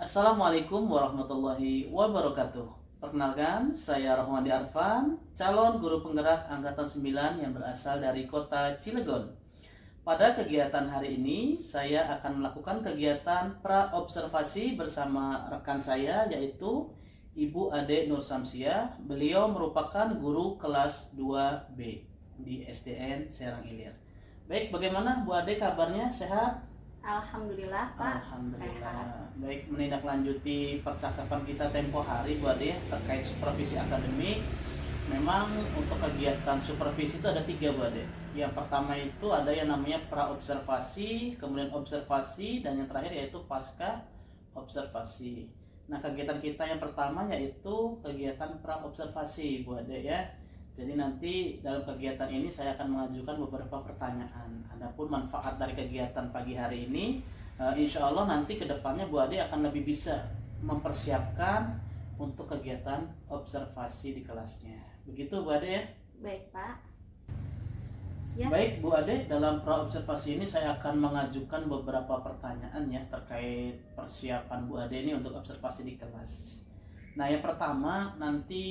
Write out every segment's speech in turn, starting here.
Assalamualaikum warahmatullahi wabarakatuh. Perkenalkan, saya Rahmadi Arfan, calon guru penggerak Angkatan 9 yang berasal dari kota Cilegon. Pada kegiatan hari ini, saya akan melakukan kegiatan pra-observasi bersama rekan saya, yaitu Ibu Ade Nur Samsiah. Beliau merupakan guru kelas 2B di SDN Serang Ilir. Baik, bagaimana Bu Ade kabarnya? Sehat? Alhamdulillah Pak, Alhamdulillah. sehat. Baik, menindaklanjuti percakapan kita tempo hari Bu Ade terkait supervisi akademik. Memang untuk kegiatan supervisi itu ada 3 Bu Ade. Yang pertama itu ada yang namanya pra-observasi, kemudian observasi, dan yang terakhir yaitu pasca observasi. Nah, kegiatan kita yang pertama yaitu kegiatan pra-observasi Bu Ade ya. Jadi nanti dalam kegiatan ini saya akan mengajukan beberapa pertanyaan. Adapun manfaat dari kegiatan pagi hari ini, insya Allah nanti kedepannya Bu Ade akan lebih bisa mempersiapkan untuk kegiatan observasi di kelasnya. Begitu Bu Ade ya? Baik Pak. Ya. Baik Bu Ade, dalam pra-observasi ini saya akan mengajukan beberapa pertanyaan ya terkait persiapan Bu Ade ini untuk observasi di kelas. Nah, yang pertama, nanti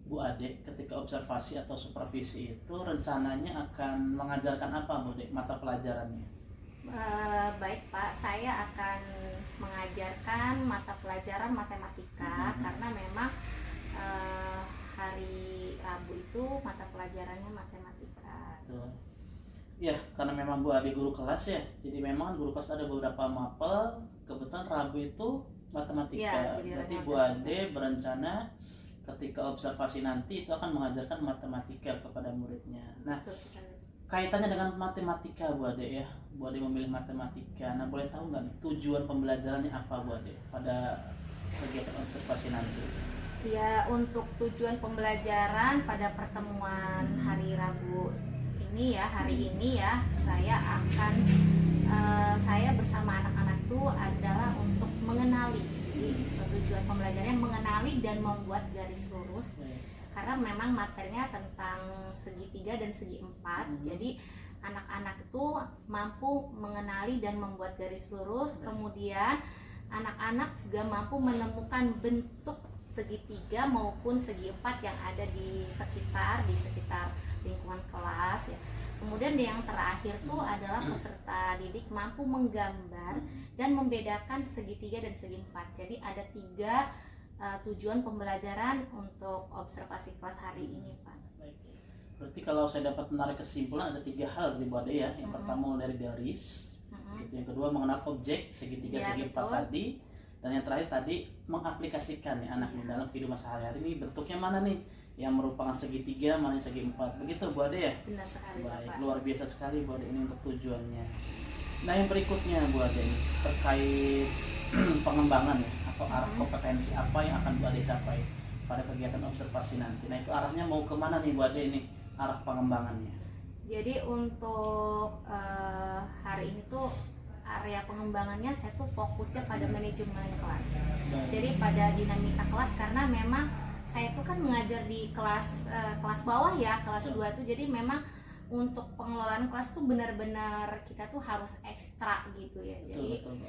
Bu Ade ketika observasi atau supervisi itu rencananya akan mengajarkan apa Bu Ade, mata pelajarannya? Baik Pak, saya akan mengajarkan mata pelajaran matematika karena memang hari Rabu itu mata pelajarannya matematika. Betul. Ya, karena memang Bu Ade guru kelas ya, jadi memang guru kelas ada beberapa mapel. Kebetulan Rabu itu matematika. Ya, jadi Berarti Bu matematika. Ade berencana ketika observasi nanti itu akan mengajarkan matematika kepada muridnya. Nah, kaitannya dengan matematika Bu Ade ya, Bu Ade memilih matematika. Nah, boleh tahu nggak nih tujuan pembelajarannya apa Bu Ade pada kegiatan observasi nanti? Ya, untuk tujuan pembelajaran pada pertemuan hari Rabu ini ya, hari ini ya, saya bersama anak-anak itu adalah untuk mengenali. Jadi tujuan pembelajarannya mengenali dan membuat garis lurus. Karena memang materinya tentang segitiga dan segi empat. Jadi anak-anak itu mampu mengenali dan membuat garis lurus. Kemudian anak-anak juga mampu menemukan bentuk segitiga maupun segi empat yang ada di sekitar lingkungan kelas ya. Kemudian yang terakhir tuh adalah peserta didik mampu menggambar dan membedakan segitiga dan segi empat. Jadi ada 3 tujuan pembelajaran untuk observasi kelas hari ini Pak. Baik. Berarti kalau saya dapat menarik kesimpulan ada 3 hal di Bu Ade ya. Yang pertama dari garis, gitu. Yang kedua mengenal objek segitiga Ya, segi empat betul. tadi, dan yang terakhir tadi mengaplikasikan nih anak nih dalam kehidupan sehari-hari ini bentuknya mana nih yang merupakan segitiga, mana yang segi empat. Begitu Bu Ade ya? Benar sekali Baik, Bapak. luar biasa sekali Bu Ade ini untuk tujuannya. Nah, yang berikutnya Bu Ade ini terkait pengembangan ya, atau arah kompetensi apa yang akan Bu Ade capai pada kegiatan observasi nanti. Nah, itu arahnya mau kemana nih Bu Ade ini, arah pengembangannya? Jadi untuk hari ini tuh area pengembangannya saya tuh fokusnya pada manajemen kelas. Jadi pada dinamika kelas karena memang saya tuh kan mengajar di kelas bawah ya, kelas 2 tuh. Jadi memang untuk pengelolaan kelas tuh benar-benar kita tuh harus ekstra gitu ya. Jadi Betul.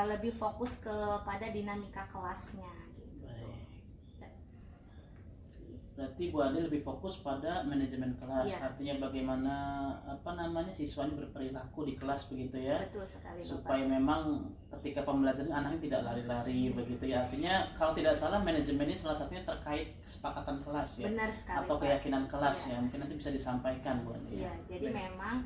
lebih fokus kepada dinamika kelasnya gitu. Baik. Berarti Bu Ade lebih fokus pada manajemen kelas, Iya. artinya bagaimana siswanya berperilaku di kelas begitu ya. Betul sekali Bapak. Supaya memang ketika pembelajaran anaknya tidak lari-lari begitu ya. Artinya kalau tidak salah manajemen ini salah satunya terkait kesepakatan kelas ya. Benar sekali Atau Pak. keyakinan kelas Iya. ya. Mungkin nanti bisa disampaikan Bu Ade. Iya, jadi Baik. memang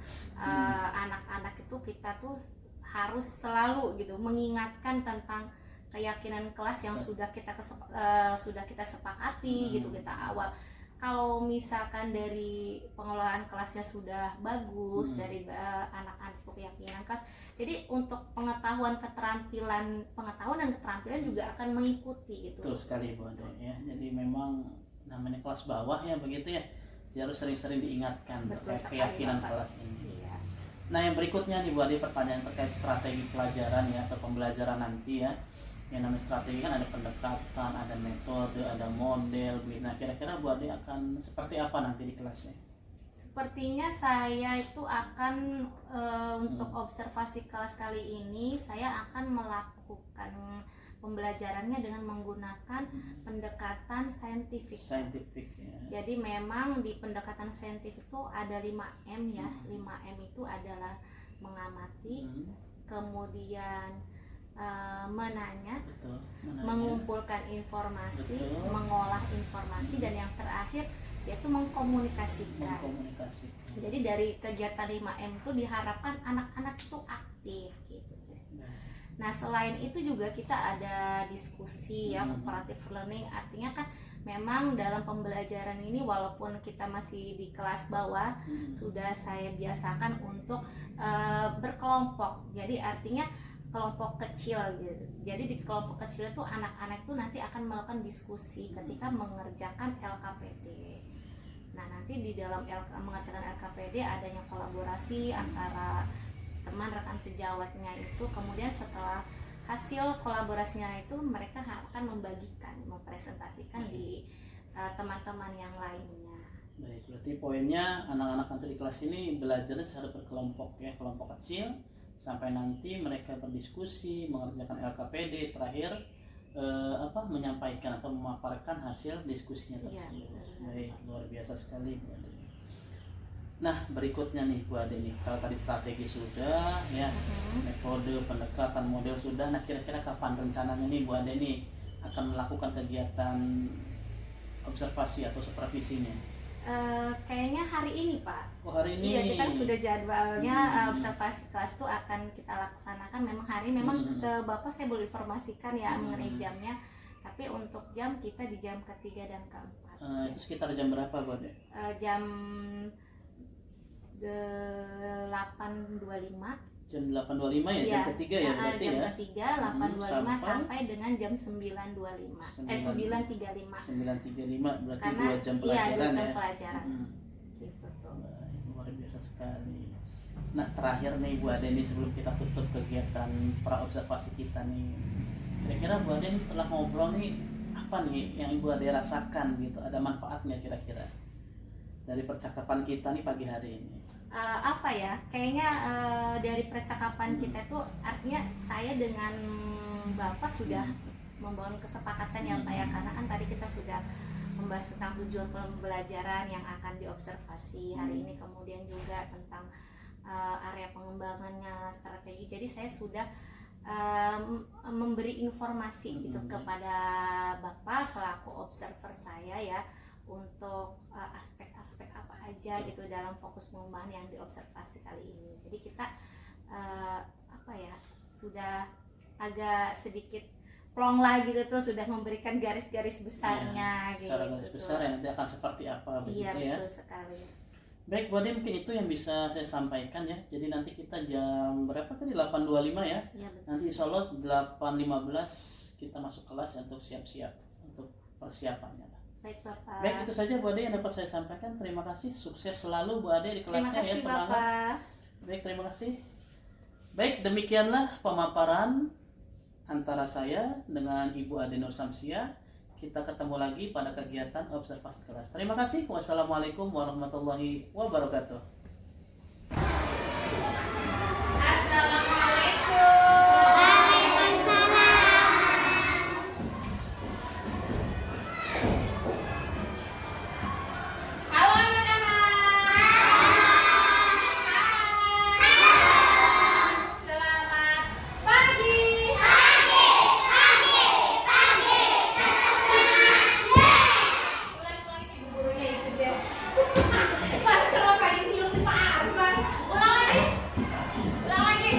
anak-anak itu kita tuh harus selalu gitu mengingatkan tentang keyakinan kelas yang sudah kita sepakati gitu kita awal. Kalau misalkan dari pengelolaan kelasnya sudah bagus dari anak-anak itu keyakinan kelas, jadi untuk pengetahuan dan keterampilan juga akan mengikuti gitu. Betul sekali Bu Ade ya. Jadi memang namanya kelas bawah ya begitu ya. Jadi harus sering-sering diingatkan Betul terkait sekali, keyakinan Bapak. kelas ini. Iya. Nah, yang berikutnya nih Bu Ade, pertanyaan terkait strategi pelajaran ya atau pembelajaran nanti ya. Yang namanya strategi kan ada pendekatan, ada metode, ada model. Nah, kira-kira Bu Ade akan seperti apa nanti di kelasnya? Sepertinya saya itu akan untuk observasi kelas kali ini saya akan melakukan pembelajarannya dengan menggunakan pendekatan saintifik. Ya. Jadi memang di pendekatan saintifik itu ada 5M ya. 5M itu adalah mengamati, kemudian menanya, mengumpulkan informasi, mengolah informasi, dan yang terakhir yaitu mengkomunikasikan. Jadi dari kegiatan 5M itu diharapkan anak-anak itu aktif gitu. Nah selain itu juga kita ada diskusi ya, cooperative learning, artinya kan memang dalam pembelajaran ini walaupun kita masih di kelas bawah sudah saya biasakan untuk berkelompok. Jadi artinya kelompok kecil gitu. Jadi di kelompok kecil itu anak-anak itu nanti akan melakukan diskusi ketika mengerjakan LKPD. Nah nanti di dalam mengerjakan LKPD adanya kolaborasi antara teman rekan sejawatnya itu, kemudian setelah hasil kolaborasinya itu mereka akan membagikan, mempresentasikan di teman-teman yang lainnya. Baik, berarti poinnya anak-anak nanti di kelas ini belajar secara berkelompok ya, kelompok kecil, sampai nanti mereka berdiskusi, mengerjakan LKPD, terakhir menyampaikan atau memaparkan hasil diskusinya tersebut. Ya, baik, luar biasa sekali Bu Ade. Nah berikutnya nih Bu Ade nih, kalau tadi strategi sudah ya, metode pendekatan model sudah, nah kira-kira kapan rencananya nih Bu Ade nih akan melakukan kegiatan observasi atau supervisinya? Kayaknya hari ini Pak. Oh hari ini? Iya, kita sudah jadwalnya observasi kelas itu akan kita laksanakan. Memang hari memang ke Bapak saya boleh informasikan ya mengenai jamnya. Tapi untuk jam kita di jam ketiga dan keempat. Itu sekitar jam berapa Bu Ade? Jam 8.25. Jam 8.25 ya, jam ketiga ya berarti jam ya? Jam ketiga 8.25 sampai dengan jam 9.25. 9.35. 9.35 berarti karena 2 jam pelajaran iya, 2 jam ya? pelajaran. Gitu tuh. Luar biasa sekali. Nah terakhir nih Bu Ade nih, sebelum kita tutup kegiatan pra observasi kita nih, kira-kira Bu Ade nih setelah ngobrol nih apa nih yang Ibu Ade rasakan gitu, ada manfaatnya kira-kira dari percakapan kita nih pagi hari ini? Apa ya, kayaknya dari percakapan kita itu artinya saya dengan Bapak sudah membangun kesepakatan ya Pak ya, karena kan tadi kita sudah membahas tentang tujuan pembelajaran yang akan diobservasi hari ini, kemudian juga tentang area pengembangannya, strategi. Jadi saya sudah memberi informasi gitu kepada Bapak selaku observer saya ya, untuk aspek-aspek apa aja gitu dalam fokus pengembangan yang diobservasi kali ini. Jadi kita sudah agak sedikit plong lah gitu tuh, sudah memberikan garis-garis besarnya gitu. Secara garis besar ya, nanti akan seperti apa begitu ya. Iya betul sekali. Baik Bu Ade, mungkin itu yang bisa saya sampaikan ya. Jadi nanti kita jam berapa tadi? 8.25 ya. Iya betul. Nanti insya Allah 8.15 kita masuk kelas ya, untuk siap-siap untuk persiapannya. Baik Bapak. Baik, itu saja Bu Ade yang dapat saya sampaikan. Terima kasih, sukses selalu Bu Ade di kelasnya. Terima kasih ya, semangat. Bapak. Baik, terima kasih. Baik, demikianlah pemaparan antara saya dengan Ibu Ade Nur Samsia. Kita ketemu lagi pada kegiatan observasi kelas. Terima kasih. Wassalamualaikum warahmatullahi wabarakatuh. Assalamualaikum. Halo anak-anak. Selamat pagi. Ulang-ulang ibu gurunya itu Jen. Masa selamat pagi ngilu di Pak Arban. Ulang lagi.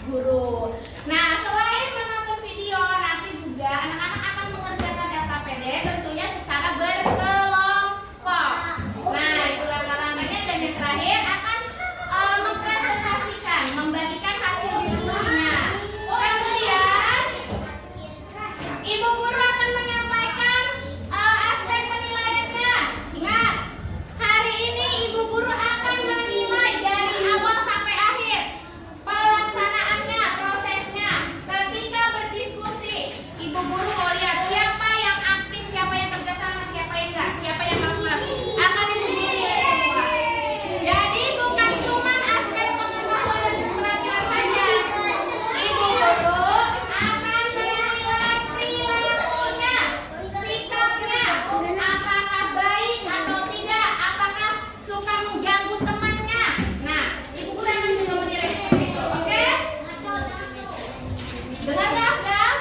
guru. Nah, selain menonton video, nanti juga anak-anak akan mengerjakan LKPD tentunya secara berkelompok. Nah, itu langkah-langkahnya, dan yang terakhir akan mempresentasikan, membagikan hasil diskusinya. Kemudian Ibu guru akan menyampaikan aspek penilaiannya. Ingat, hari ini Ibu guru akan menilai dari awal sampai akhir pelaksanaannya, prosesnya. Ketika berdiskusi, Ibu guru mau lihat siapa yang aktif, siapa yang kerjasama, siapa yang enggak, siapa yang malas-malas. Akan Ibu guru nilai semua. Jadi bukan cuma aspek pengetahuan dan keterampilan saja. Ibu guru akan menilai perilakunya, sikapnya, apakah baik atau tidak, apakah suka mengganggu temannya. Nah, Ibu guru akan juga menilai seperti itu, oke? Dengar nggak, Afdal?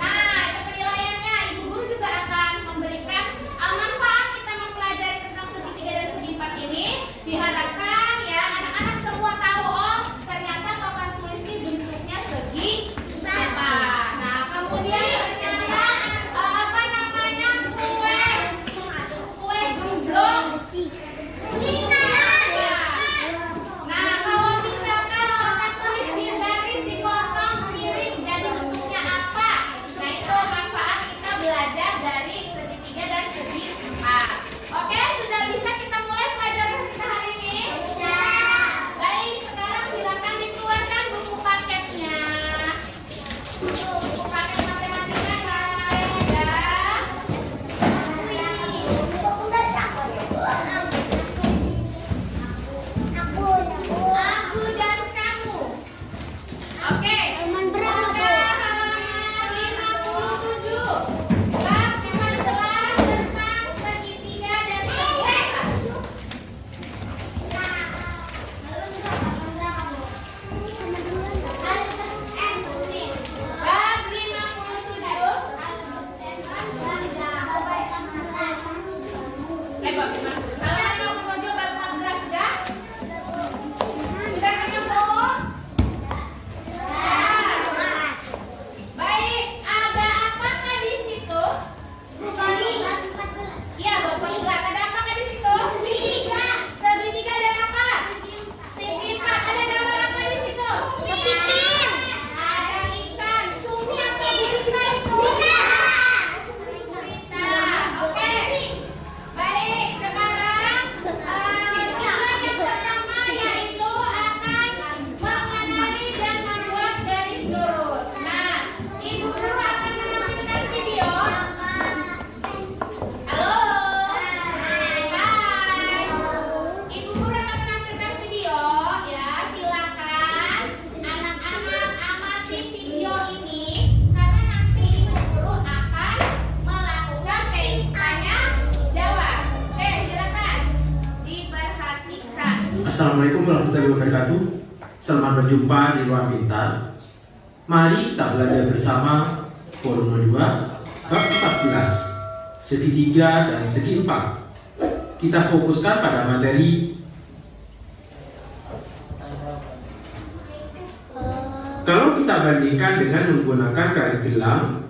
Nah, itu penilaiannya. Ibu guru juga akan memberikan manfaat kita mempelajari tentang segitiga dan segi empat ini. Diharapkan ya anak-anak semua tahu, oh ternyata papan tulis ini bentuknya segi empat. Nah, kemudian ternyata apa namanya, kue gemblong. Nah, kalau misalkan papan tulis di garis dipotong miring, jadi bentuknya apa? Nah, itu manfaat kita belajar dari segitiga dan segi empat. Oke, sudah bisa kita mulai pelajaran kita hari ini? Baik, sekarang silakan dikeluarkan buku paketnya. Buku paket matematika ya. Aku dan kamu. Oke. Buka halaman 57. Bab 15 tentang segitiga dan segi empat. Bab 57. Bab 57. Halaman 57 bab 14 sudah? Sudah ketemu? Baik, ada apakah di situ? Iya, bab 14. Ada apakah di situ? Segitiga dan apa? Segi empat. Ada gambar apa di situ? Kepiting. Ada ikan. Cumi atau gurita itu? Gurita. Oke. Baik, sekarang tujuan yang pertama yaitu akan mengenali dan membuat garis lurus. Nah, Ibu guru akan menampilkan video. Halo. Hai. Ibu guru akan menampilkan video ya. Silakan anak-anak amati video ini karena nanti Ibu guru akan melakukan tanya jawab. Oke, silakan diperhatikan. Assalamualaikum warahmatullahi wabarakatuh. Selamat berjumpa di Ruang Pintar. Mari kita belajar bersama volume 2 bab 14 segitiga dan segi empat. Kita fokuskan pada materi. Kalau kita bandingkan dengan menggunakan karet gelang,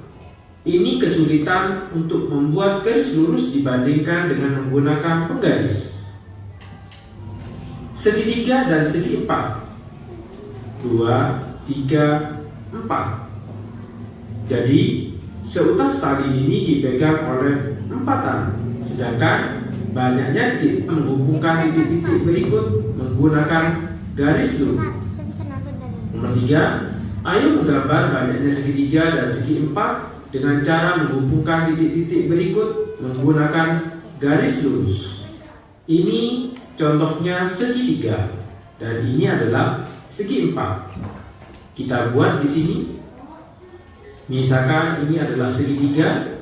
ini kesulitan untuk membuat garis lurus dibandingkan dengan menggunakan penggaris. Segitiga dan segi empat, 2, 3, 4. Jadi seutas tali ini dipegang oleh empatan, sedangkan banyaknya titik menghubungkan titik-titik berikut menggunakan garis lurus. Nomor 3, ayo menggambar banyaknya segitiga dan segi empat dengan cara menghubungkan titik-titik berikut menggunakan garis lurus. Ini contohnya segitiga dan ini adalah segi empat. Kita buat di sini. Misalkan ini adalah segitiga,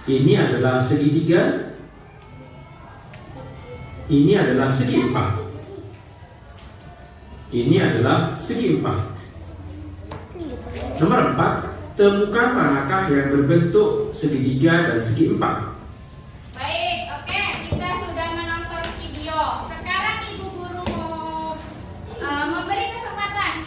ini adalah segitiga, ini adalah segi empat, ini adalah segi empat. Nomor 4, temukan manakah yang berbentuk segitiga dan segi empat. Baik, oke, kita sudah menonton video. Sekarang Ibu Guru mau memberi kesempatan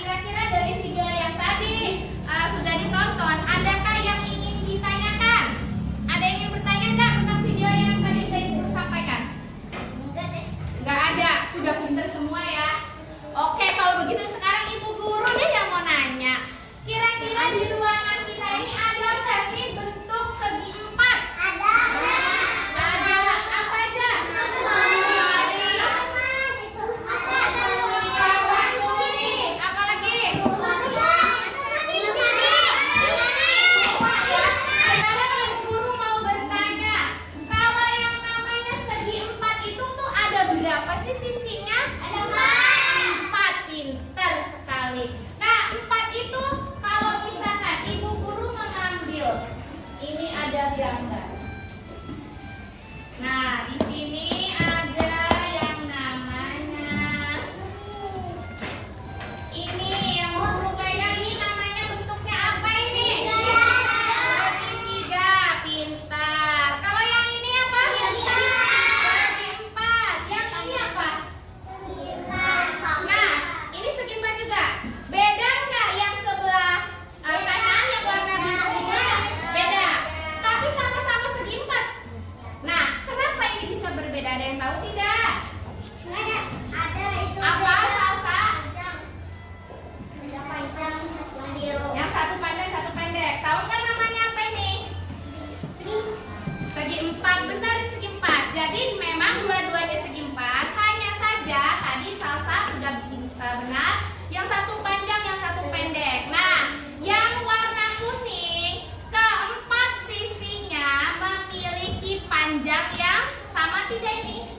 Yang satu panjang, yang satu pendek. Nah, yang warna kuning keempat sisinya memiliki panjang yang sama tidak ini?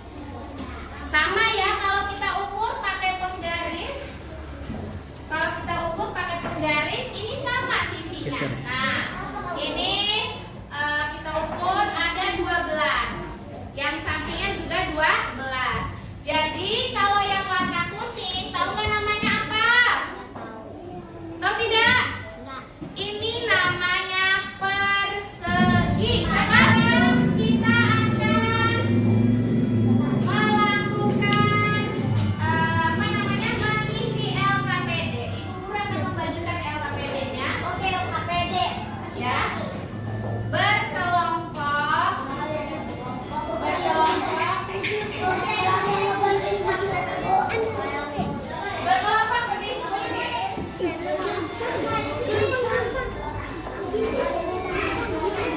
Sama ya, kalau kita ukur pakai penggaris. Kalau kita ukur pakai penggaris, ini sama sisinya. Nah, ini kita ukur ada 12. Yang sampingnya juga 12. Jadi kalau yang warna kuning, tahu nggak namanya apa? Tahu tidak? Ini namanya persegi. Sekarang kita akan melakukan mengisi LKPD. Ibu guru akan membagikan LKPD-nya. Oke, LKPD. Ya. Berkelompok. Berkelompok berdiskusi.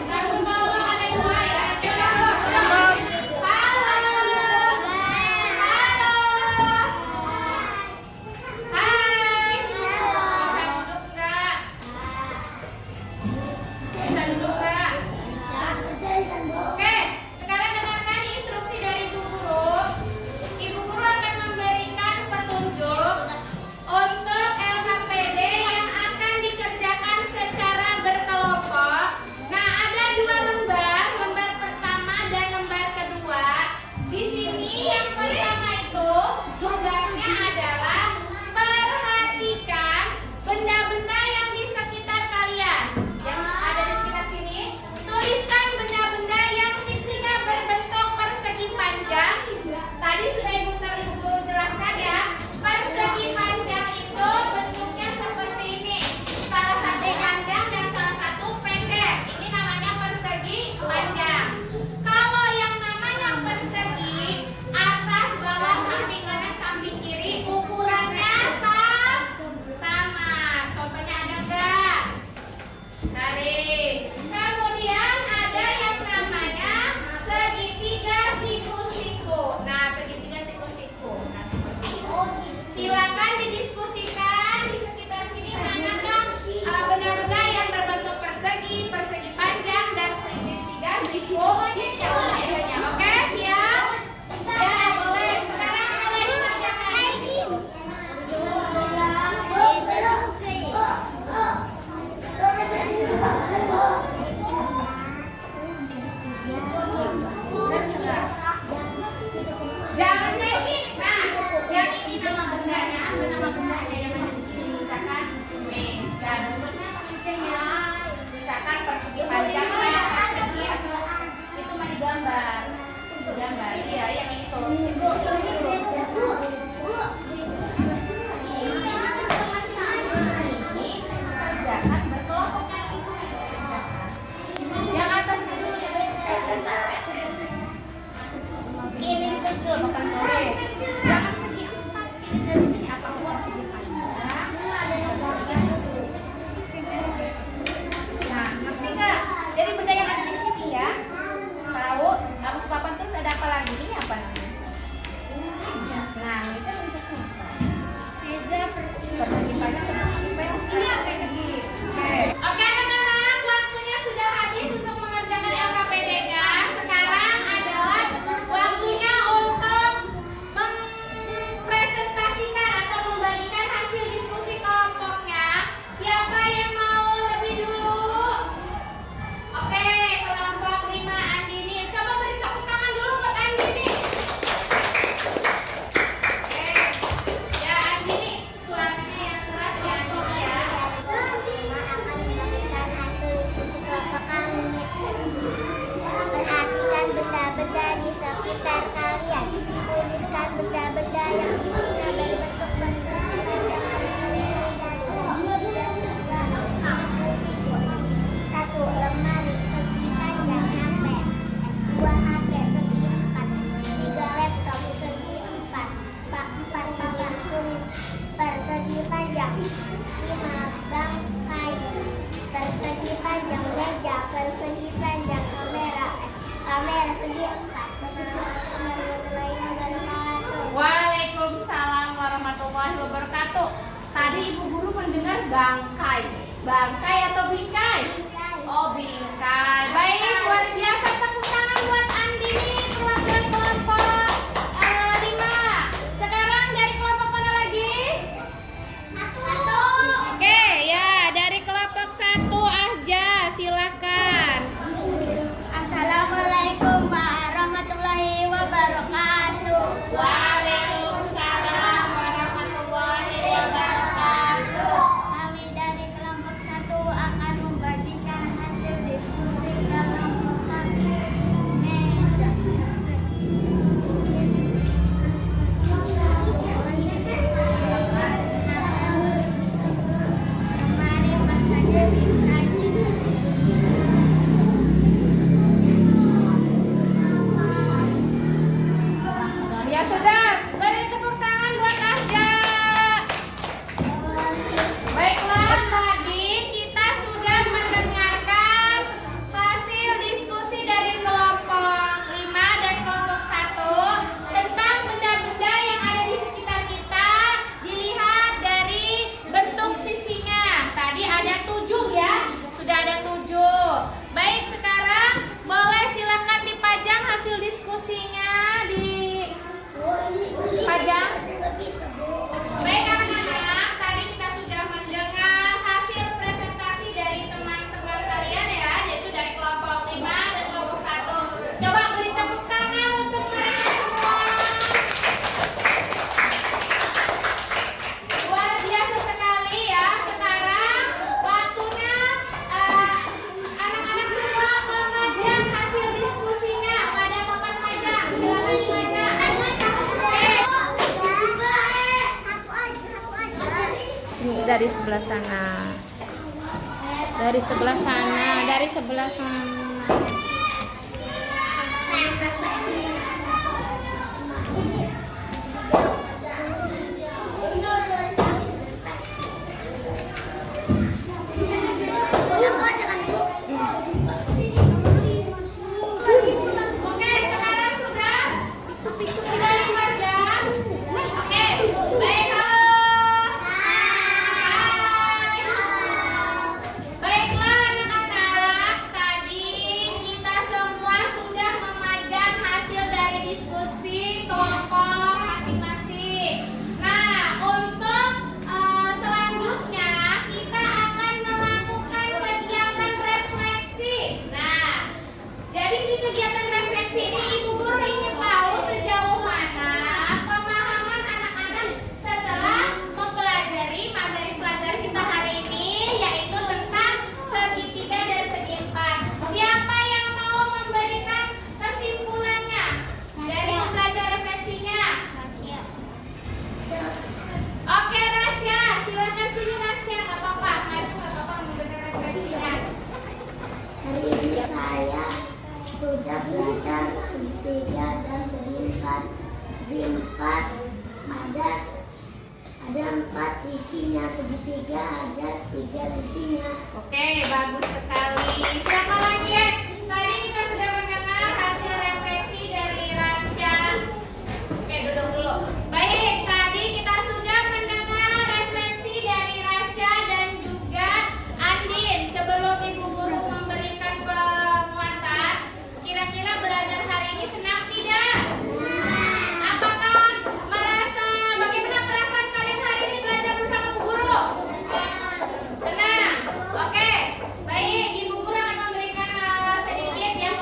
Satu kelompok ada 2 ya. Halo. Hai. Bisa duduk nggak? Bisa duduk nggak? Oke, sekarang dengarkan instruksi dari Ibu Guru. Ibu Guru akan memberikan petunjuk untuk LKPD yang akan dikerjakan secara berkelompok. Nah, ada 2 lembar, lembar pertama dan lembar kedua. Di sini yang pertama itu tugasnya adalah perhatikan benda-benda yang di sekitar kalian. Yang ada di sekitar sini, tuliskan benda-benda yang sisinya berbentuk persegi panjang. Tadi sudah Ibu jelaskan ya. Persegi panjang itu bentuknya seperti ini. Salah satu panjang dan salah satu pendek. Ini namanya persegi panjang. Kalau yang namanya persegi, atas, bawah, samping kanan, samping kiri, ukurannya sama. Contohnya ada enggak? Cari. Kemudian ada yang namanya segitiga siku-siku. Nah, segitiga siku-siku. Nah, seperti itu. Silakan didiskusikan di sekitar sini manakah benda-benda yang berbentuk persegi, persegi panjang, dan segitiga siku-siku. Oke, siap? Ya, boleh. Sekarang mulai dikerjakan. Jangan naikin. Nah, yang ini nama bendanya yang ada di sini misalkan meja. Bentuknya apa mejanya? Misalkan persegi panjang ya, persegi itu mah digambar. Digambar, iya yang itu. Ini kerjakan berkelompok yang itu dikerjakan. Yang atas dulu ya. Ini ditulis dulu bukan tulis. Jangan segi 4. Pilih dari sini apa persegi panjang. Nah, ngerti nggak? Jadi benda yang ada di sini ya. Tahu? Harus papan terus ada apa lagi? Ini apa namanya? Nah, meja bentuknya apa? Meja persegi panjang, persegi pendek. Ini persegi. Oke, anak-anak, waktunya sudah habis untuk mengerjakan LKPD-nya. Sekarang adalah waktunya untuk mempresentasikan atau membagikan hasil diskusi kelompoknya. Siapa yang mau lebih dulu? Oke, kelompok 5 Andini. Coba beri tepuk tangan dulu buat Andini. Oke, ya Andini, suaranya yang keras ya Andini ya. Akan membagikan hasil diskusi kelompok kami. Perhatikan benda-benda di sekitar kalian. Tuliskan benda-benda yang sisinya berbentuk persegi panjang, persegi dan segitiga siku. 1 lemari segi panjang HP. 2 HP segi 4. 3 laptop segi 4. 4 papan tulis persegi panjang. 5 bangkai persegi panjang, meja persegi panjang, kamera segi 4. Waalaikumsalam warahmatullahi wabarakatuh. Tadi Ibu Guru mendengar bangkai. Bangkai atau bingkai? Oh, bingkai. Baik, luar biasa. Tepuk tangan buat Andi nih, perwakilan kelompok 5. Sekarang dari kelompok mana lagi? Oke, ya, dari kelompok 1 Ahja, silakan. Assalamualaikum warahmatullahi wabarakatuh. Waalaikumsalam warahmatullahi wabarakatuh. Kami dari kelompok 1 akan membagikan hasil diskusi kelompok kami. Kemarin pas saja ditanya. Ya sudah, beri tepuk tangan buat Ahja. Baiklah, tadi kita sudah mendengarkan hasil diskusi dari kelompok 5 dan kelompok 1 tentang benda-benda yang ada di sekitar kita dilihat dari bentuk sisinya. Tadi ada 7 ya, sudah ada 7. Baik, sekarang boleh silakan dipajang hasil diskusinya di pajang. Baik anak-anak, tadi kita sudah mendengar hasil presentasi dari teman-teman kalian ya, yaitu dari kelompok 5 dan kelompok 1. Coba beri tepuk tangan untuk mereka semua. Luar biasa sekali ya. Sekarang waktunya anak-anak semua memajang hasil diskusinya pada papan pajang. Silakan dipajang. Dari sebelah sana. Dari sebelah sana, dari sebelah sana. Oke, sekarang sudah dipajang. Oke, baik, halo. Hai. Baiklah anak-anak, tadi kita semua sudah memajang hasil dari diskusi kelompok masing-masing. Nah, untuk selanjutnya kita akan melakukan kegiatan refleksi. Nah, jadi di kegiatan refleksi ini Ibu Guru ingin tahu sejauh mana pemahaman anak-anak setelah mempelajari materi pelajaran kita hari ini, yaitu tentang segitiga dan segi empat. Siapa yang mau memberikan kesimpulannya dari mempelajari refleksinya? Oke, Rasya, silakan sini Rasya, nggak apa-apa, nggak apa-apa memberikan refleksinya. Hari ini saya sudah belajar segitiga dan segi empat. Segi empat ada 4 sisinya, segitiga ada 3 sisinya. Oke, bagus sekali. Siapa lagi ya? Tadi kita sudah mendengar hasil refleksi dari Rasya. Oke, duduk dulu. Baik, tadi kita sudah mendengar refleksi dari Rasya dan juga Andin. Sebelum Ibu Guru memberikan penguatan, kira-kira belajar hari ini senang tidak? Apakah bagaimana perasaan kalian hari ini belajar bersama Bu Guru? Senang. Oke, baik. Ibu Guru akan memberikan sedikit yang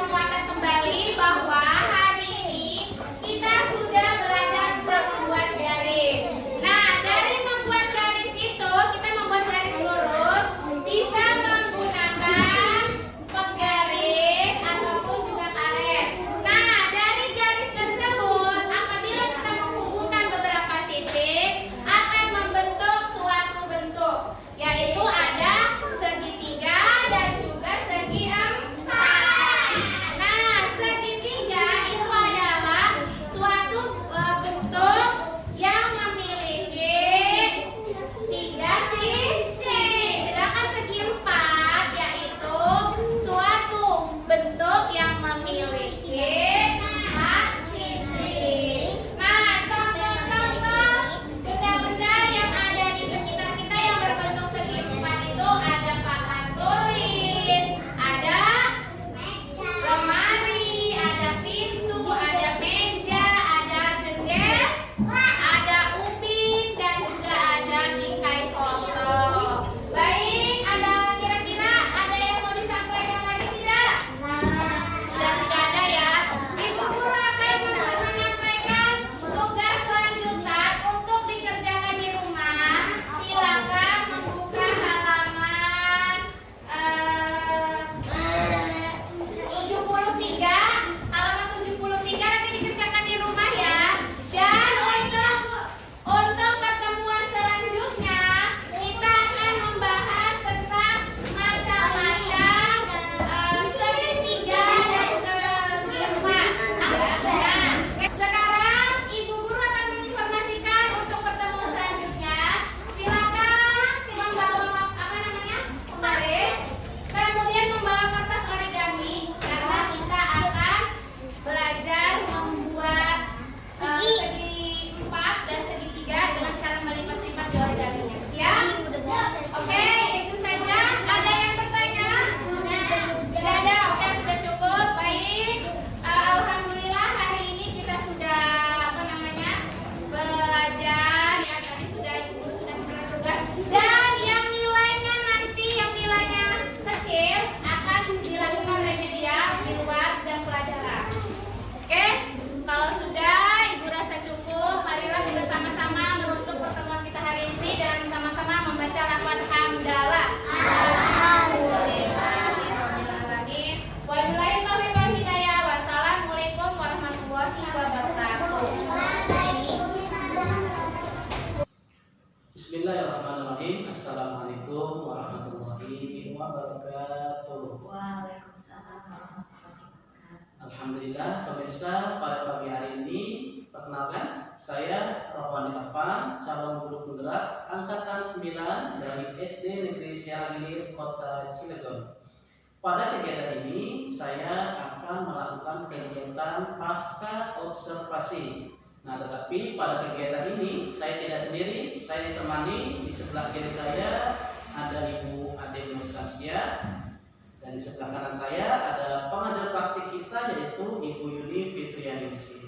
lakukan hamdalah. Alhamdulillahirobbilalamin. Wabillahi taufiq wal hidayah. Wassalamualaikum warahmatullahi wabarakatuh. Bismillahirrahmanirrahim. Assalamualaikum warahmatullahi wabarakatuh. Waalaikumsalam warahmatullahi wabarakatuh. Alhamdulillah, pemirsa, pada pagi hari ini perkenalkan, saya Rohani Afan, calon guru penggerak angkatan 9 dari SD Negeri Siagilir, Kota Cilegon. Pada kegiatan ini saya akan melakukan kegiatan pasca observasi. Nah, tetapi pada kegiatan ini saya tidak sendiri, saya ditemani. Di sebelah kiri saya ada Ibu Ade Nur Samsia, dan di sebelah kanan saya ada pengajar praktik kita yaitu Ibu Yuni Fitrianingsi.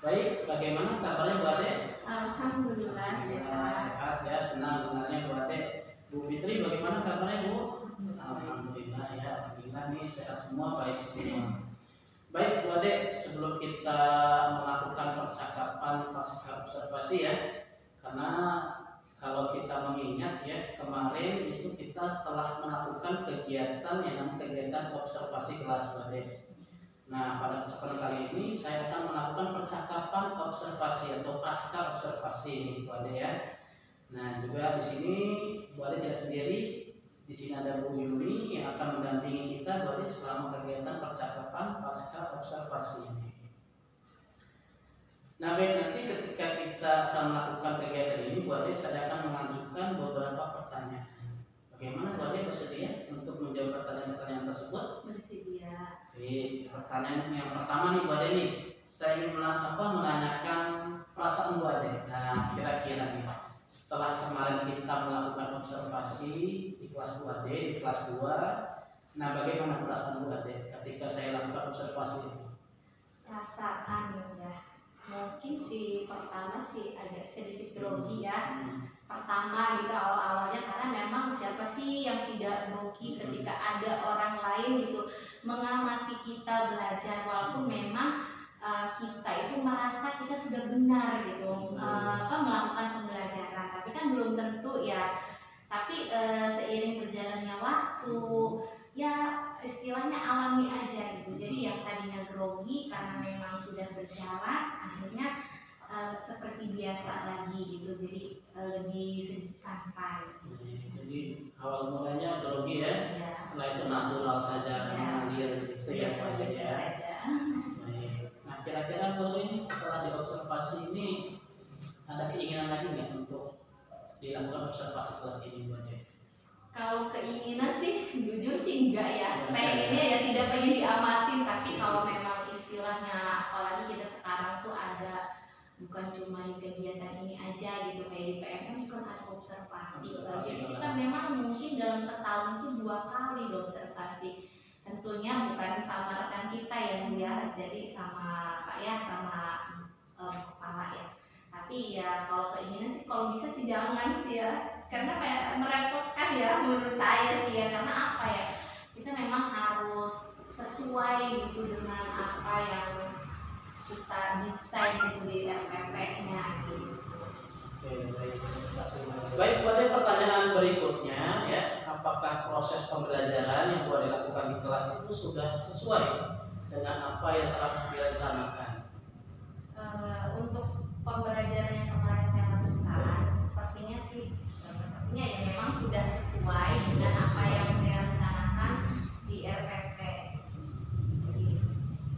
Baik, bagaimana kabarnya Bu Ade? Alhamdulillah sehat. Sehat ya, senang dengarnya Bu Ade. Bu Fitri, bagaimana kabarnya Bu? Alhamdulillah ya, alhamdulillah nih sehat semua, baik semua. Baik Bu Ade, sebelum kita melakukan percakapan pasca observasi ya, karena kalau kita mengingat ya, kemarin itu kita telah melakukan kegiatan yang namanya kegiatan observasi kelas Bu Ade. Nah, pada kesempatan kali ini saya akan melakukan percakapan observasi atau pasca observasi ini Bu Ade ya. Nah, juga di sini Bu Ade tidak sendiri. Di sini ada Bu Yuni yang akan mendampingi kita Bu Ade selama kegiatan percakapan pasca observasi ini. Nah, baik, nanti ketika kita akan melakukan kegiatan ini Bu Ade, saya akan mengajukan beberapa pertanyaan. Bagaimana Bu Ade bersedia untuk menjawab pertanyaan-pertanyaan tersebut? Bersedia. Oke, pertanyaan yang pertama nih Bu Ade nih, saya ingin menanyakan perasaan Bu Ade. Nah, kira-kira nih, setelah kemarin kita melakukan observasi di kelas Bu Ade, di kelas 2, nah bagaimana perasaan Bu Ade ketika saya lakukan observasi itu? Perasaan ya, mungkin sih pertama sih agak sedikit grogi ya. Pertama gitu awal-awalnya, karena memang siapa sih yang tidak grogi ketika ada orang lain gitu mengamati kita belajar, walaupun memang kita itu merasa kita sudah benar gitu melakukan pembelajaran, tapi kan belum tentu ya. Tapi seiring berjalannya waktu ya istilahnya alami aja gitu. Jadi yang tadinya grogi karena memang sudah berjalan, akhirnya seperti biasa lagi gitu. Jadi lebih santai. Jadi awal mulanya grogi ya, setelah itu natural saja, mengalir gitu ya Bu Ade ya. Nah, kira-kira Bu Ade ini setelah diobservasi ini ada keinginan lagi nggak untuk dilakukan observasi kelas ini Bu Ade? Kalau keinginan sih jujur sih enggak ya, pengennya ya tidak pengen diamatin, tapi kalau memang istilahnya apalagi kita sekarang tuh ada bukan cuma di kegiatan ini aja gitu, kayak di PMM juga ada observasi. Jadi kita memang mungkin dalam setahun tuh 2 kali observasi, tentunya bukan sama rekan kita ya, jadi sama Pak ya, sama kepala ya. Tapi ya kalau keinginan sih kalau bisa sih jangan sih ya, karena merepotkan ya menurut saya sih ya. Karena apa ya, kita memang harus sesuai gitu dengan apa yang kita desain gitu di RPP-nya gitu. Oke, baik. Baik, Bu Ade, pertanyaan berikutnya ya, apakah proses pembelajaran yang Bu Ade lakukan di kelas itu sudah sesuai dengan apa yang telah direncanakan? Untuk pembelajaran yang kemarin saya lakukan, sepertinya ya memang sudah sesuai dengan apa yang saya rencanakan di RPP. Jadi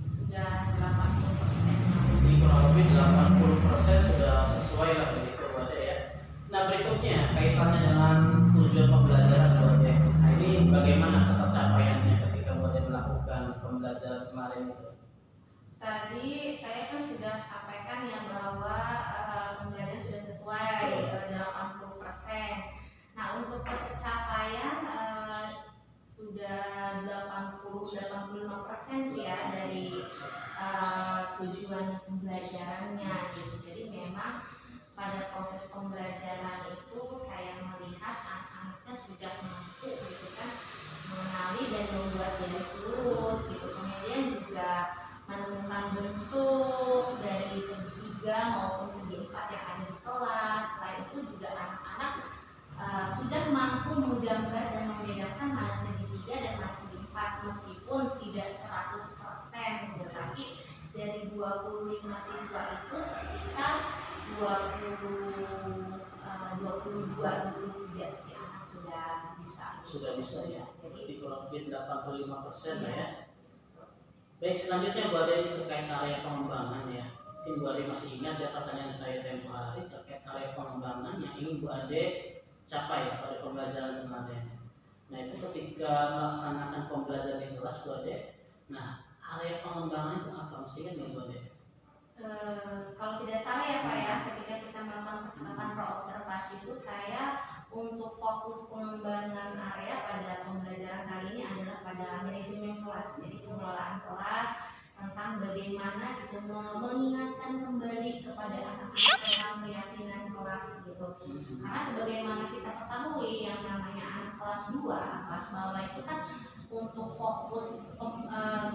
sudah 80%. Jadi kurang lebih 80% sudah sesuai lah begitu Bu Ade ya. Nah, berikutnya kaitannya dengan tujuan pembelajaran Bu Ade. Nah, ini bagaimana ketercapaiannya ketika Bu Ade melakukan pembelajaran kemarin itu? Tadi saya kan sudah sampaikan ya bahwa pembelajaran sudah sesuai 80%. Nah, untuk pencapaian sudah 80-85% sih ya dari tujuan pembelajarannya gitu. Jadi memang pada proses pembelajaran itu saya melihat anak-anaknya sudah mampu gitu kan mengenali dan membuat garis lurus gitu. Kemudian juga menemukan bentuk dari segi 3 maupun segi 4 yang ada di kelas. Selain itu juga anak-anak sudah mampu menggambar dan membedakan mana segitiga dan mana segi empat, meskipun tidak 100%, tetapi dari 25 siswa itu sekitar 22 si anak sudah bisa ya. Jadi Jadi kurang lebih 85% lah ya. Baik, selanjutnya Bu Ade terkait area pengembangan ya. Mungkin Bu Ade masih ingat ya pertanyaan saya tempo hari terkait area pengembangan yang ingin Bu Ade capai pada pembelajaran kemarin. Nah, itu ketika melaksanakan pembelajaran di kelas Bu Ade. Nah, area pengembangan itu apa? Mesti kan Bu Ade? Kalau tidak salah ya Pak ya, ketika kita melakukan percakapan pro-observasi itu saya untuk fokus pengembangan area pada pembelajaran kali ini adalah pada manajemen kelas, jadi pengelolaan kelas, tentang bagaimana gitu mengingatkan kembali kepada anak-anak tentang keyakinan kelas gitu. Karena sebagaimana kita ketahui yang namanya anak kelas 2, kelas bawah itu kan untuk fokus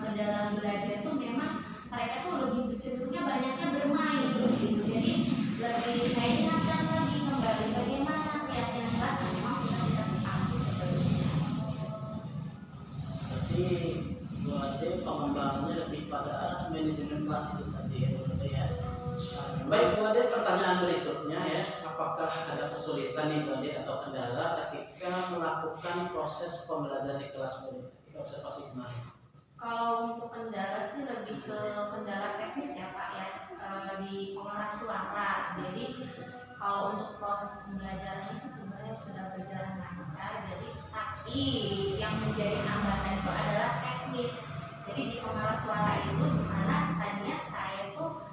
ke dalam belajar itu memang mereka tuh lebih cenderungnya banyaknya bermain gitu. Jadi lebih saya ingatkan lagi kembali bagaimana keyakinan kelas memang sudah kita sepakati sebelumnya. Berarti berarti pengembangannya lebih pada manajemen kelas itu tadi ya Bu Ade ya. Baik Bu Ade, pertanyaan berikutnya ya, apakah ada kesulitan nih Bu Ade atau kendala ketika melakukan proses pembelajaran di kelas Bu Ade ketika observasi kemarin? Kalau untuk kendala sih lebih ke kendala teknis ya Pak ya, di pengeras suara. Jadi kalau untuk proses pembelajaran sih sebenarnya sudah berjalan lancar. Jadi tapi yang menjadi hambatan itu adalah teknis. Jadi di pengeras suara itu dimana tadinya saya tuh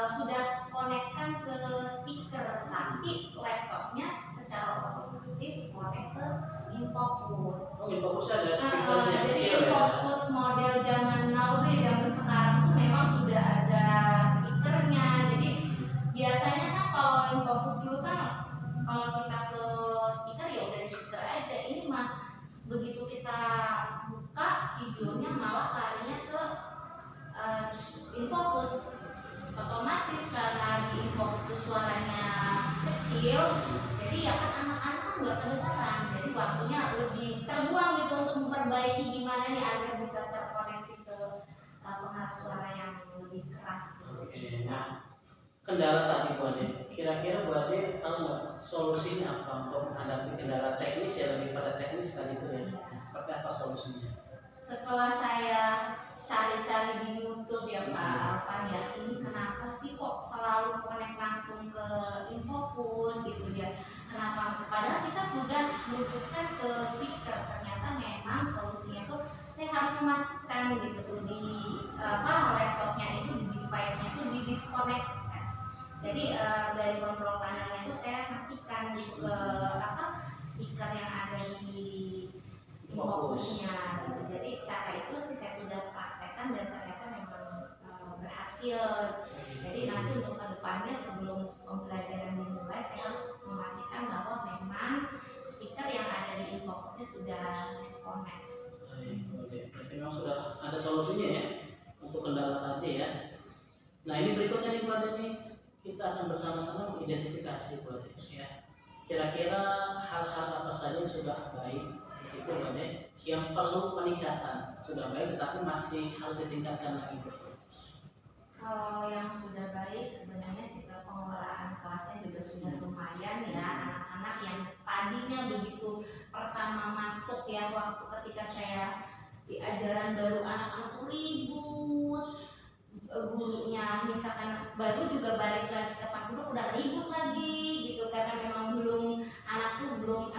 sudah konekkan ke speaker, tapi laptopnya secara otomatis konek ke InFocus. Oh, InFocus ada speakernya Jadi kecil ya? InFocus model zaman now tuh ya, zaman sekarang tuh memang sudah ada speakernya. Jadi biasanya kan kalau InFocus dulu kan kalau kita ke speaker ya udah di speaker aja. Ini mah begitu kita buka videonya malah larinya ke InFocus. Otomatis karena di InFocus itu suaranya kecil, jadi ya kan anak-anak kan nggak kedengaran. Jadi waktunya lebih terbuang gitu untuk memperbaiki gimana nih agar bisa terkoneksi ke pengeras suara yang lebih keras gitu. Nah, kendala tadi Bu Ade, kira-kira Bu Ade tahu nggak solusinya apa untuk menghadapi kendala teknis ya, lebih pada teknis tadi itu ya? Nah, seperti apa solusinya? Setelah saya cari-cari di YouTube ya Pak Alvan ya, ini kenapa sih kok selalu connect langsung ke InFocus gitu ya? Kenapa? Padahal kita sudah menuntutkan ke speaker. Ternyata memang solusinya tuh saya harus memastikan gitu tuh di laptopnya itu, di device-nya itu di disconnect. Jadi dari kontrol panelnya itu saya matikan gitu ke speaker yang ada di InFocus-nya gitu. Jadi cara itu sih saya sudah praktekkan dan ternyata memang berhasil. Jadi nanti untuk kedepannya sebelum pembelajaran dimulai saya harus memastikan bahwa memang speaker yang ada di InFocus-nya sudah disconnect. Berarti memang sudah ada solusinya ya untuk kendala tadi ya. Nah, ini berikutnya nih Bu Ade nih, kita akan bersama-sama mengidentifikasi Bu Ade ya. Kira-kira hal-hal apa saja yang sudah baik itu Bu Ade, yang perlu peningkatan. Sudah baik tetapi masih harus ditingkatkan lagi. Kalau yang sudah baik sebenarnya sikap pengelolaan kelasnya juga sudah lumayan ya. Anak-anak yang tadinya begitu pertama masuk ya, waktu ketika saya di ajaran baru anak-anak ribut, gurunya misalkan baru juga balik lagi ke tempat duduk udah ribut lagi gitu, karena memang belum anak tuh belum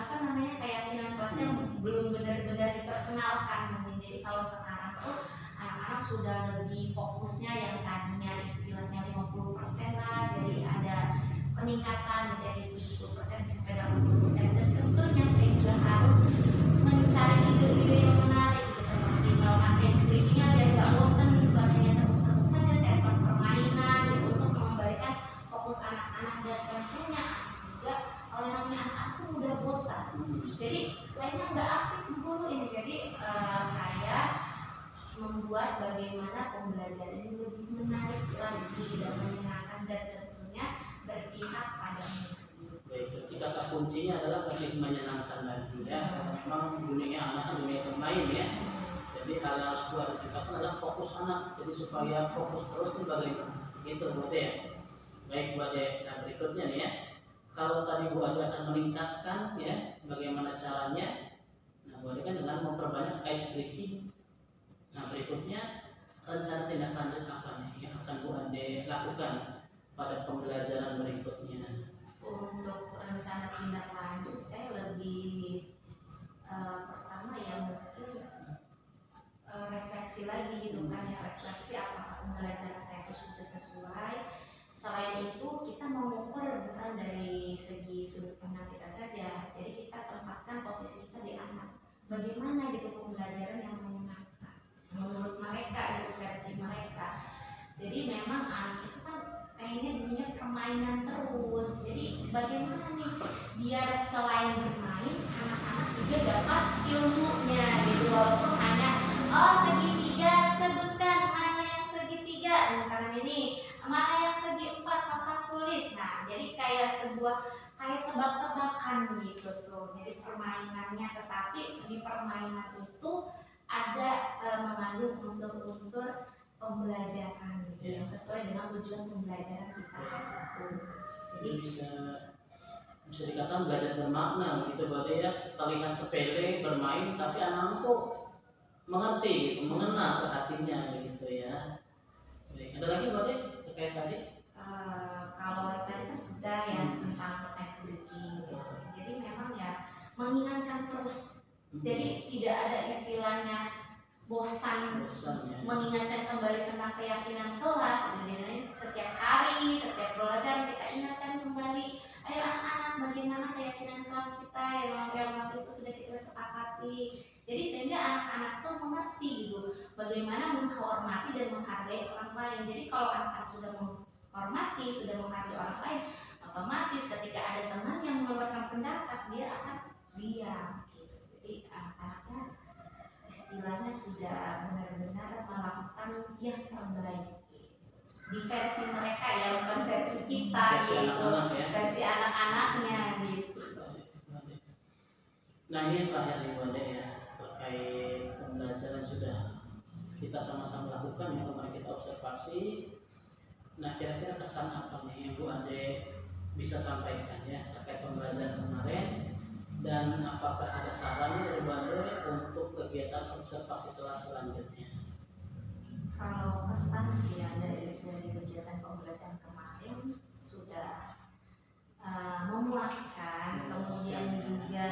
keyakinan kelasnya belum benar-benar diperkenalkan. Jadi kalau sekarang tuh anak-anak sudah lebih fokusnya yang tadinya istilahnya 50% lah, jadi ada peningkatan menjadi 70% sampai 80%. Dan tentunya saya juga harus mencari ide-ide yang menarik gitu, seperti kalau pakai skripnya biar nggak bosen, bukan hanya terus-terus saja saya permainan gitu, untuk mengembalikan fokus anak-anak. Dan tentunya juga oleh namanya anak-anak tuh mudah bosan, jadi lainnya nggak asik dulu ini. Jadi saya membuat bagaimana pembelajaran ini lebih menarik lagi dan menyenangkan dan tentunya berpihak pada murid. Baik, berarti kata kuncinya adalah lebih menyenangkan lagi ya. Karena memang dunia anak kan dunia bermain ya. Jadi hal yang harus buat kita kan adalah fokus anak. Jadi supaya fokus terus nih bagaimana? Gitu Bu Ade ya. Baik Bu Ade. Nah berikutnya nih ya. Kalau tadi Bu Ade akan meningkatkan ya, bagaimana caranya? Nah Bu Ade kan dengan memperbanyak ice breaking. Nah berikutnya rencana tindak lanjut apa nih yang akan Bu Ade lakukan pada pembelajaran berikutnya? Untuk rencana tindak lanjut saya lebih pertama ya mungkin refleksi lagi gitu kan ya, refleksi apakah pembelajaran saya itu sudah sesuai. Selain itu kita mengukur bukan dari segi sudut pandang kita saja, jadi kita tempatkan posisi kita di anak, bagaimana gitu pembelajaran yang menyenangkan menurut mereka gitu, versi mereka. Jadi memang anak itu kan pengennya dunia permainan terus, jadi bagaimana nih biar selain bermain anak-anak juga dapat ilmunya gitu, walaupun hanya segitiga, sebutkan mana yang segitiga misalnya ini, mana yang segi empat, papan tulis. Nah jadi kayak kayak tebak-tebakan gitu tuh, jadi permainannya, tetapi di permainan itu ada mengandung unsur-unsur pembelajaran gitu, yang sesuai dengan tujuan pembelajaran kita itu. Jadi bisa dikatakan belajar bermakna gitu Bu Ade ya. Terlihat sepele bermain tapi anak kok mengerti gitu, mengena ke hatinya begitu ya. Baik, ada lagi Bu Ade terkait tadi? Kalau tadi kan sudah ya tentang ice breaking gitu. Jadi memang ya mengingatkan terus. Jadi tidak ada istilahnya bosan Ya. mengingatkan kembali tentang keyakinan kelas. Jadi setiap hari, setiap pelajaran kita ingatkan kembali, ayo anak-anak bagaimana keyakinan kelas kita yang waktu itu sudah kita sepakati. Jadi sehingga anak-anak tuh mengerti gitu bagaimana menghormati dan menghargai orang lain. Jadi kalau anak-anak sudah menghormati, sudah menghargai orang lain, otomatis ketika ada teman yang mengeluarkan pendapat dia akan diam gitu. Jadi anak-anaknya istilahnya sudah benar-benar melakukan yang terbaik di versi mereka ya, bukan versi kita Versi gitu, anak-anak ya. versi anak-anaknya gitu. Nah ini yang terakhir nih Bu Ade ya, terkait pembelajaran sudah kita sama-sama lakukan ya, kemarin kita observasi. Nah kira-kira kesan apa nih yang Bu Ade bisa sampaikan ya terkait pembelajaran kemarin, dan apakah ada saran dari Bu Ade untuk kegiatan observasi kelas selanjutnya? Kalau kesan sih ya dari kegiatan pembelajaran kemarin sudah memuaskan, kemudian juga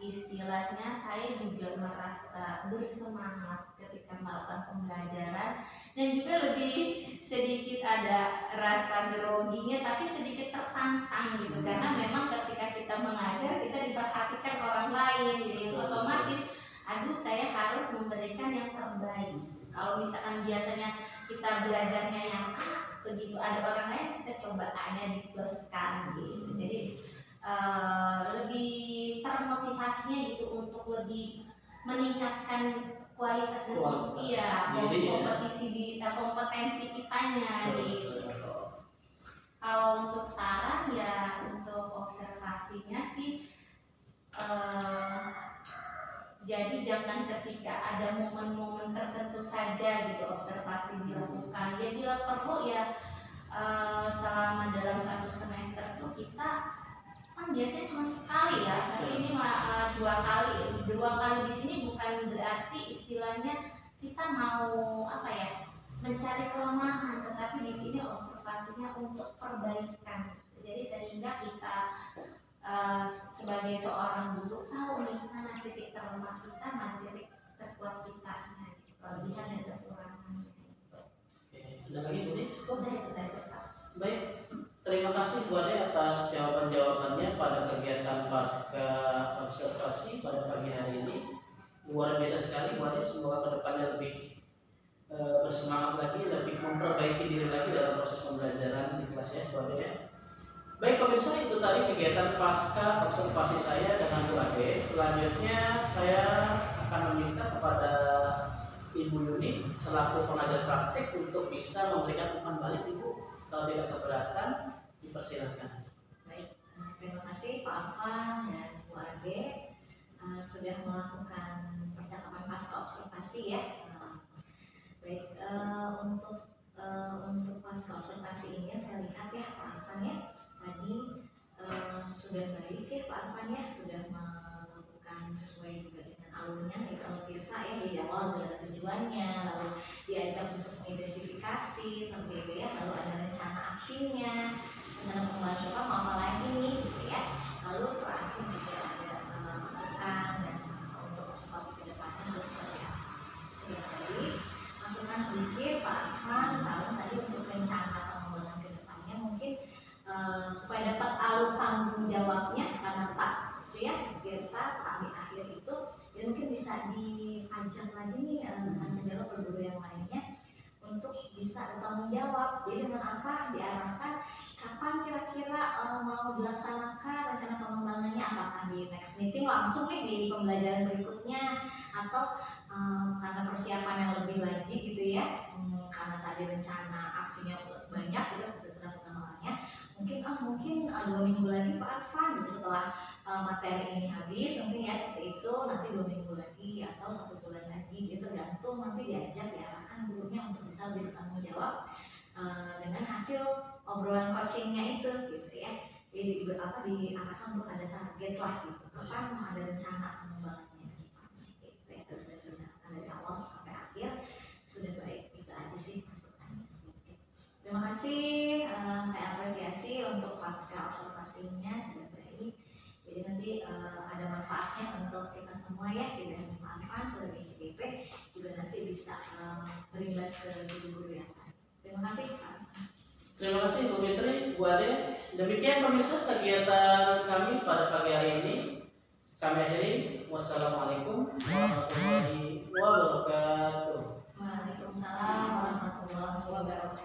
istilahnya saya juga merasa bersemangat ketika melakukan pembelajaran, dan juga lebih sedikit ada rasa groginya tapi sedikit tertantang gitu, karena memang ketika kita mengajar kita diperhatikan orang lain, jadi otomatis aduh saya harus memberikan yang terbaik. Kalau misalkan biasanya kita belajarnya yang A, begitu ada orang lain kita coba A-nya dipluskan gitu. Jadi lebih termotivasinya gitu untuk lebih meningkatkan kualitas kompetensi kitanya gitu. Kalau untuk saran ya untuk observasinya sih jadi jangan ketika ada momen-momen tertentu saja gitu observasi dilakukan. Ya bila perlu ya selama dalam satu semester itu kita kan biasanya cuma sekali ya, tapi ini dua kali di sini bukan berarti istilahnya kita mau mencari kelemahan, tetapi di sini observasinya untuk perbaikan. Jadi sehingga kita sebagai seorang guru tahu nih mana titik terlemah kita, mana titik terkuat kita, kelebihan dan kekurangannya. Ada lagi Bu Ade? Cukup? Udah itu saja Pak. Baik, terima kasih Bu Ade atas jawaban-jawabannya pada kegiatan pasca observasi pada pagi hari ini. Luar biasa sekali Bu Ade, semoga kedepannya lebih bersemangat lagi, lebih memperbaiki diri lagi dalam proses pembelajaran di kelas ya Bu Ade ya. Baik pemirsa, itu tadi kegiatan pasca observasi saya dengan Bu Ade. Selanjutnya saya akan meminta kepada Ibu Yuni selaku pengajar praktik untuk bisa memberikan umpan balik Ibu. Kalau tidak keberatan, dipersilakan. Baik, terima kasih. kasih Pak Afan dan Bu Ade sudah melakukan percakapan pasca observasi ya. Baik, untuk pasca observasi ini saya lihat ya Pak Afan ya, tadi sudah baik ya Pak Afan ya, sudah melakukan sesuai juga dengan alurnya, yaitu alur tirta ya, di awal sudah ada tujuannya, lalu diajak untuk mengidentifikasi seperti itu ya, lalu ada rencana aksinya, rencana pengembangan program mau apa lagi nih gitu ya, lalu terakhir juga ada masukan dan untuk observasi ke depannya harus seperti apa. Sudah tadi masukan sedikit Pak Afan, lalu tadi untuk rencana pengembangan ke depannya mungkin supaya dapat alur tanggung jawabnya karena tak gitu ya, kita tak di akhir itu ya mungkin bisa diajak lagi nih dengan sejauh atau guru yang lainnya untuk bisa bertanggung jawab. Jadi dengan apa diarahkan, kapan kira-kira mau dilaksanakan rencana pengembangannya, apakah di next meeting langsung nih di pembelajaran berikutnya, atau karena persiapan yang lebih lagi gitu ya, karena tadi rencana aksinya banyak gitu setelah pengembangannya, mungkin 2 minggu lagi Pak Arfan gitu, setelah materi ini habis mungkin ya seperti itu, nanti 2 minggu lagi atau 1 bulan lagi gitu, tergantung nanti diajak diarahkan gurunya untuk bisa lebih bertanggung jawab dengan hasil obrolan coachingnya itu gitu ya. Jadi diarahkan untuk ada target lah gitu, kapan mau ada rencana pengembangannya gitu ya, terus sudah direncanakan dari awal sampai akhir sudah baik. Itu aja sih masukannya sedikit. Terima kasih, saya apresiasi untuk pasca observasinya sudah baik. Jadi nanti ada manfaatnya untuk kita semua ya, tidak hanya Pak Arfan sebagai CPP, juga nanti bisa berimbas ke guru-guru yang lain. Terima kasih Pak. Terima kasih Bu Fitri, Bu Ade. Demikian pemirsa kegiatan kami pada pagi hari ini. Kami akhiri. Wassalamualaikum warahmatullahi wabarakatuh. Waalaikumsalam warahmatullahi wabarakatuh.